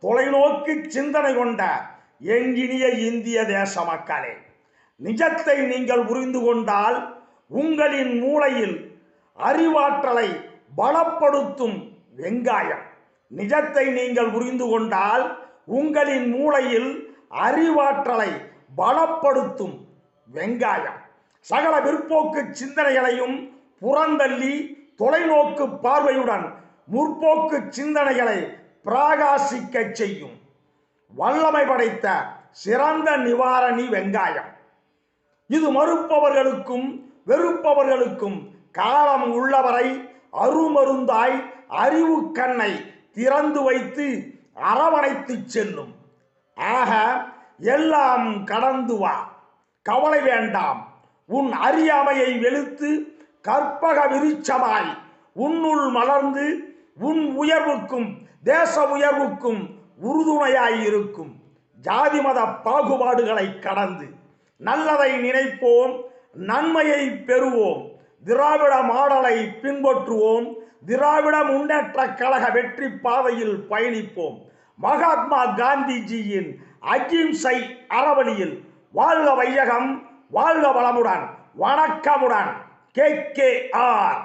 தொலைநோக்கு சிந்தனை கொண்ட எங்கினிய இந்திய தேச மக்களே, நிஜத்தை நீங்கள் புரிந்து கொண்டால் உங்களின் மூளையில் அறிவாற்றலை பலப்படுத்தும் வெங்காயம். நிஜத்தை நீங்கள் புரிந்து கொண்டால் உங்களின் மூளையில் அறிவாற்றலை பலப்படுத்தும் வெங்காயம். சகல பிற்போக்கு சிந்தனைகளையும் புறந்தள்ளி தொலைநோக்கு பார்வையுடன் முற்போக்கு சிந்தனைகளை பிரகாசிக்க செய்யும் வல்லமை படைத்த சிறந்த நிவாரணி வெங்காயம். இது மறுப்பவர்களுக்கும் வெறுப்பவர்களுக்கும் காலம் உள்ளவரை அருமருந்தாய் அறிவு கண்ணை திறந்து வைத்து அரவணைத்து செல்லும். ஆக எல்லாம் கடந்து வா, கவலை வேண்டாம். உன் அறியாமையை வெளுத்து கற்பக விருட்சமாய் உன்னுள் மலர்ந்து உன் உயர்வுக்கும் தேச உயர்வுக்கும் உறுதுணையாயிருக்கும். ஜாதி மத பாகுபாடுகளை கடந்து நல்லதை நினைப்போம், நன்மையை பெறுவோம். திராவிட மாடலை பின்பற்றுவோம். திராவிட முன்னேற்ற கழக வெற்றி பாதையில் பயணிப்போம். மகாத்மா காந்திஜியின் அகிம்சை அறவழியில் வாழ்க வையகம், வாழ்க வளமுடன், வணக்கமுடன். KKR.